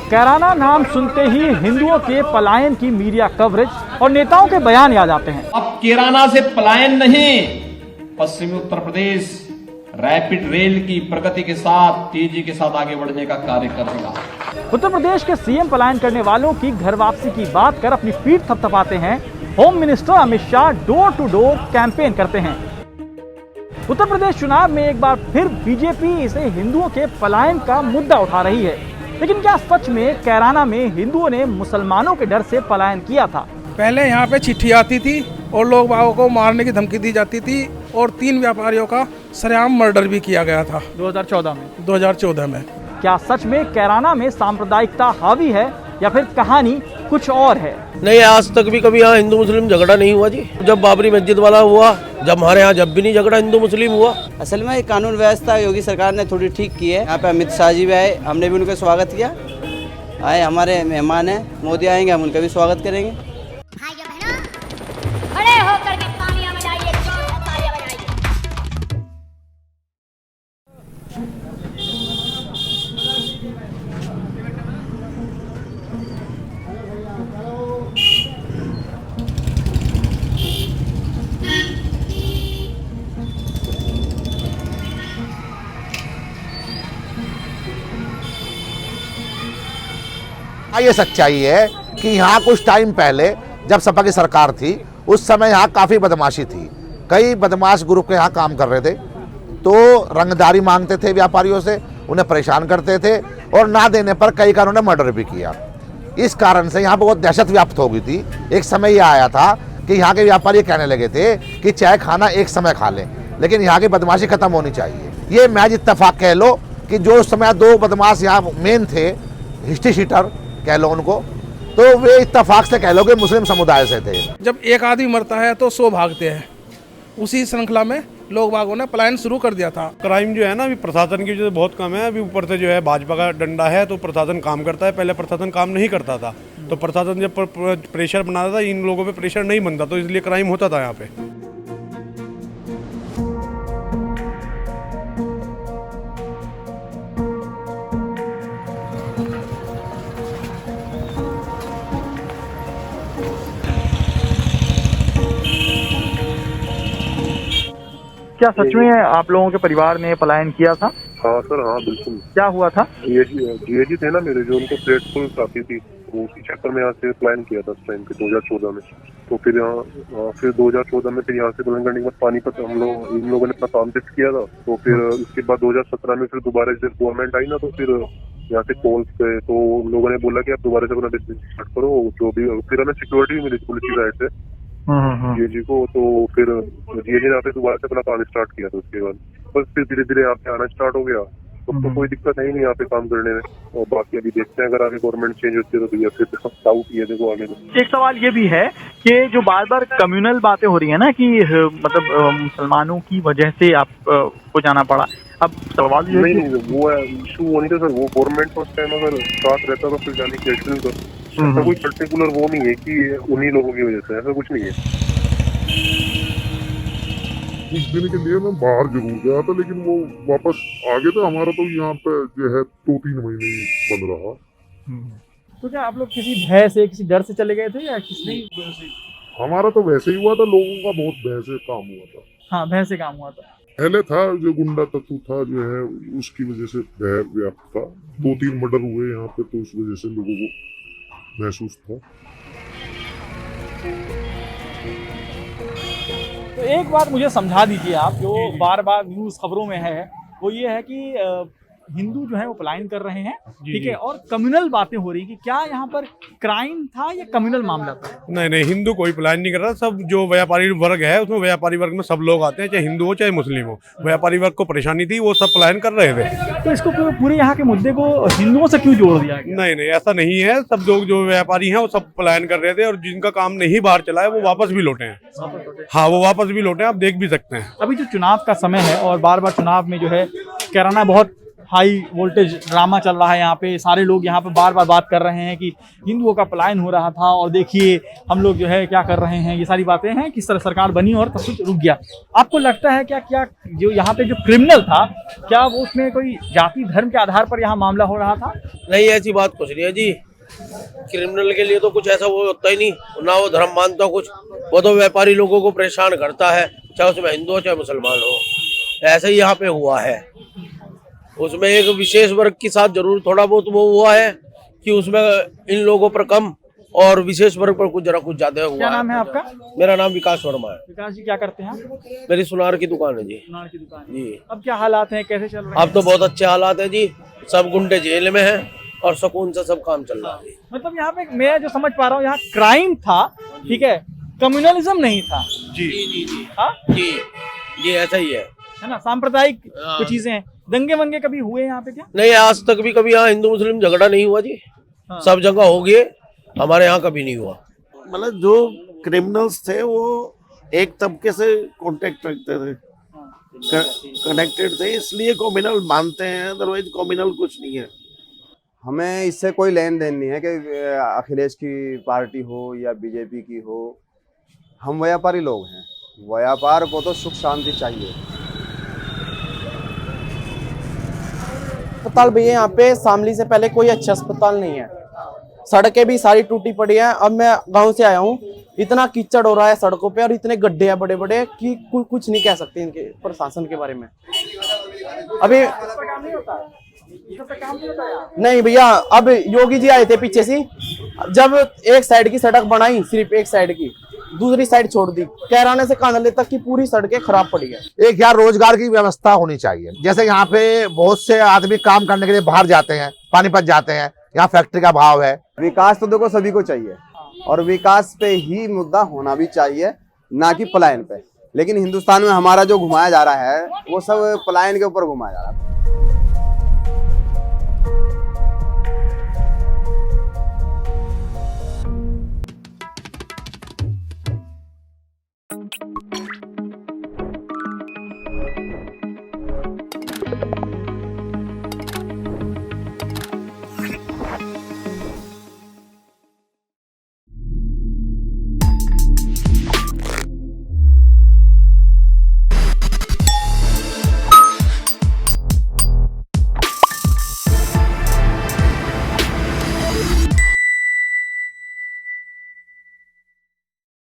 कैराना नाम सुनते ही हिंदुओं के पलायन की मीडिया कवरेज और नेताओं के बयान याद आते हैं। अब कैराना से पलायन नहीं, पश्चिमी उत्तर प्रदेश रैपिड रेल की प्रगति के साथ तेजी के साथ आगे बढ़ने का कार्य करेगा। उत्तर प्रदेश के सीएम पलायन करने वालों की घर वापसी की बात कर अपनी पीठ थपथपाते हैं। Home minister Amit Shah door to door campaign करते हैं। उत्तर प्रदेश चुनाव में एक बार फिर बीजेपी इसे हिंदुओं के पलायन का मुद्दा उठा रही है। लेकिन क्या सच में कैराना में हिंदुओं ने मुसलमानों के डर से पलायन किया था? पहले यहाँ पे चिट्ठी आती थी और लोग बागों को मारने की धमकी दी जाती थी और 3 व्यापारियों का सरेआम मर्डर भी किया गया था 2014 में। क्या सच में कैराना में सांप्रदायिकता हावी है या फिर कहानी कुछ और है? नहीं, आज तक भी कभी यहाँ हिंदू मुस्लिम झगड़ा नहीं हुआ जी। जब बाबरी मस्जिद वाला हुआ, जब हमारे यहाँ जब भी नहीं झगड़ा हिंदू मुस्लिम हुआ। असल में कानून व्यवस्था योगी सरकार ने थोड़ी ठीक की है। यहाँ पे अमित शाह जी भी आए, हमने भी उनका स्वागत किया। आए हमारे मेहमान हैं, मोदी आएंगे, हम उनका भी स्वागत करेंगे। खड़े होकर के तालियां बजाइए, तालियां बजाइए। ये सच्चाई है कि यहाँ कुछ टाइम पहले जब सपा की सरकार थी उस समय यहाँ काफ़ी बदमाशी थी। कई बदमाश ग्रुप के यहाँ काम कर रहे थे, तो रंगदारी मांगते थे व्यापारियों से, उन्हें परेशान करते थे और ना देने पर कई का उन्होंने मर्डर भी किया। इस कारण से यहाँ पर बहुत दहशत व्याप्त हो गई थी। एक समय ये आया था कि यहाँ के व्यापारी कहने लगे थे कि चाहे खाना एक समय खा लें, लेकिन यहाँ की बदमाशी खत्म होनी चाहिए। ये महज इत्तेफाक कह लो कि जो उस समय 2 बदमाश यहाँ मेन थे, हिस्ट्री शीटर कह लो उनको, तो वे इत्तेफाक से कह लो कि मुस्लिम समुदाय से थे। जब एक आदमी मरता है तो 100 भागते हैं। उसी श्रृंखला में लोग बागों ने पलायन शुरू कर दिया था। क्राइम जो है ना, अभी प्रशासन की वजह से बहुत कम है। अभी ऊपर से जो है भाजपा का डंडा है तो प्रशासन काम करता है। पहले प्रशासन काम नहीं करता था, तो प्रशासन जब प्रेशर बनाता था, इन लोगों पे प्रेशर नहीं बनता, तो इसलिए क्राइम होता था यहाँ पे। क्या सच में आप लोगों के परिवार ने पलायन किया था? हाँ सर, हाँ बिल्कुल। क्या हुआ था? जीएजी थे ना मेरे, जो उनको प्लेट फुल काफी थी, वो उसी चक्कर में यहाँ से प्लान किया था उस टाइम पे 2014 में। तो फिर यहाँ फिर 2014 में फिर यहाँ से दुल्हन करने के बाद पानीपत इन लोगों ने अपना काम शिफ्ट किया था। तो फिर उसके बाद 2017 में फिर दोबारा जब गवर्नमेंट आई ना, तो फिर यहाँ से कॉल्स पे तो उन लोगों ने बोला कि आप दोबारा से अपना बिजनेस स्टार्ट करो, जो भी। फिर हमें सिक्योरिटी भी मिली पुलिस की साइड से जीएजी को, तो फिर जीएजी ने यहाँ पे दोबारा से अपना काम स्टार्ट किया था। उसके बाद बस फिर धीरे धीरे यहाँ पे आना स्टार्ट हो गया। तो कोई दिक्कत है नहीं यहाँ पे काम करने में। और बाकी अभी देखते हैं, अगर आगे गवर्नमेंट चेंज होती है तो भैया फिर डाउट ये देखो आगे। एक सवाल ये भी है कि जो बार बार कम्युनल बातें हो रही है ना, कि मतलब मुसलमानों की वजह से आप को जाना पड़ा। अब सवाल ये नहीं, वो इशू वो नहीं था सर। वो गवर्नमेंट उस टाइम अगर साथ रहता तो फिर जाने की एक्शन कर। ऐसा कोई पर्टिकुलर वो नहीं है कि उन्हीं लोगों की वजह से, ऐसा कुछ नहीं है। कुछ दिन के लिए मैं बाहर जरूर गया था, लेकिन वो वापस आ गया था। हमारा तो यहाँ पे जो है 2-3 महीने बन रहा। तो क्या आप लोग किसी भय से, किसी डर से चले गए थे या किसी? हमारा तो वैसे ही हुआ था, लोगों का बहुत भय से काम हुआ था। हाँ, भय से काम हुआ था। पहले था जो गुंडा तत्व था जो है, उसकी वजह से भय व्याप्त था। 2-3 मर्डर हुए यहाँ पे, तो उस वजह से लोगों को महसूस था। तो एक बात मुझे समझा दीजिए आप, जो बार बार न्यूज़ खबरों में है, वो ये है कि हिंदू जो है वो पलायन कर रहे हैं, ठीक है, और कम्युनल बातें हो रही कि क्या यहाँ पर क्राइम था या कम्युनल मामला था? नहीं, हिंदू कोई पलायन नहीं कर रहा। सब जो व्यापारी वर्ग है, उसमें व्यापारी वर्ग में सब लोग आते हैं, चाहे हिंदू हो चाहे मुस्लिम हो। व्यापारी वर्ग को परेशानी थी, वो सब पलायन कर रहे थे। तो इसको पूरे यहाँ के मुद्दे को हिंदुओं से क्यों जोड़ दिया गया? नहीं, ऐसा नहीं है। सब लोग जो व्यापारी हैं वो सब पलायन कर रहे थे, और जिनका काम नहीं बाहर चला है वो वापस भी लौटे हैं। हाँ, वो वापस भी लौटे हैं, आप देख भी सकते हैं। अभी जो चुनाव का समय है और बार बार चुनाव में जो है कैराना बहुत हाई वोल्टेज ड्रामा चल रहा है यहाँ पे। सारे लोग यहाँ पे बार बार बात कर रहे हैं कि हिंदुओं का पलायन हो रहा था और देखिए हम लोग जो है क्या कर रहे हैं। ये सारी बातें हैं, किस तरह सरकार बनी और सब कुछ रुक गया। आपको लगता है क्या जो यहाँ पे जो क्रिमिनल था, क्या वो उसमें कोई जाति धर्म के आधार पर यहाँ मामला हो रहा था? नहीं, ऐसी बात कुछ नहीं है जी। क्रिमिनल के लिए तो कुछ ऐसा वो होता ही नहीं, ना वो धर्म मानता कुछ। वो तो व्यापारी लोगों को परेशान करता है, चाहे उसमें हिंदू हो चाहे मुसलमान हो। ऐसे ही यहाँ पे हुआ है। उसमें एक विशेष वर्ग के साथ जरूर थोड़ा बहुत वो हुआ है कि उसमें इन लोगों पर कम और विशेष वर्ग पर कुछ जरा कुछ ज्यादा हुआ। क्या नाम है आपका? मेरा नाम विकास वर्मा है। विकास जी, क्या करते हैं? मेरी सुनार की दुकान है जी। सुनार की दुकान जी। अब क्या हालात हैं, कैसे चल रहे हैं? अब तो बहुत अच्छे हालात है जी। सब गुंडे जेल में हैं और सुकून से सब काम चल रहा है। मतलब यहाँ पे मैं जो समझ पा रहा हूँ, यहाँ क्राइम था, ठीक है, कम्युनलिज्म नहीं था। जी जी जी हाँ जी जी, ऐसा ही है ना। सांप्रदायिक कुछ चीजें हैं। दंगे वंगे कभी हुए यहाँ पे क्या? नहीं, आज तक भी कभी यहाँ हिंदू मुस्लिम झगड़ा नहीं हुआ जी। हाँ। सब जगह हो गए, हमारे यहाँ कभी नहीं हुआ। मतलब जो क्रिमिनल्स थे वो एक तबके से कांटेक्ट रखते थे, कनेक्टेड थे, इसलिए कम्युनल मानते हैं, अदरवाइज कम्युनल कुछ नहीं है। हमें इससे कोई लेन देन नहीं है कि अखिलेश की पार्टी हो या बीजेपी की हो। हम व्यापारी लोग हैं, व्यापार को तो सुख शांति चाहिए। अस्पताल भैया यहाँ पे शामली से पहले कोई अच्छा अस्पताल नहीं है। सड़कें भी सारी टूटी पड़ी हैं। अब मैं गांव से आया हूँ, इतना कीचड़ हो रहा है सड़कों पे और इतने गड्ढे हैं बड़े बड़े कि कुछ नहीं कह सकते इनके प्रशासन के बारे में। अभी नहीं भैया, अब योगी जी आए थे पीछे से, जब एक साइड की सड़क बनाई, सिर्फ एक साइड की, दूसरी साइड छोड़ दी। कैराने से कांदले तक की पूरी सड़कें खराब पड़ी है। एक यहाँ रोजगार की व्यवस्था होनी चाहिए। जैसे यहाँ पे बहुत से आदमी काम करने के लिए बाहर जाते हैं, पानीपत जाते हैं, यहाँ फैक्ट्री का भाव है। विकास तो देखो सभी को चाहिए और विकास पे ही मुद्दा होना भी चाहिए, ना कि पलायन पे। लेकिन हिंदुस्तान में हमारा जो घुमाया जा रहा है वो सब पलायन के ऊपर घुमाया जा रहा है।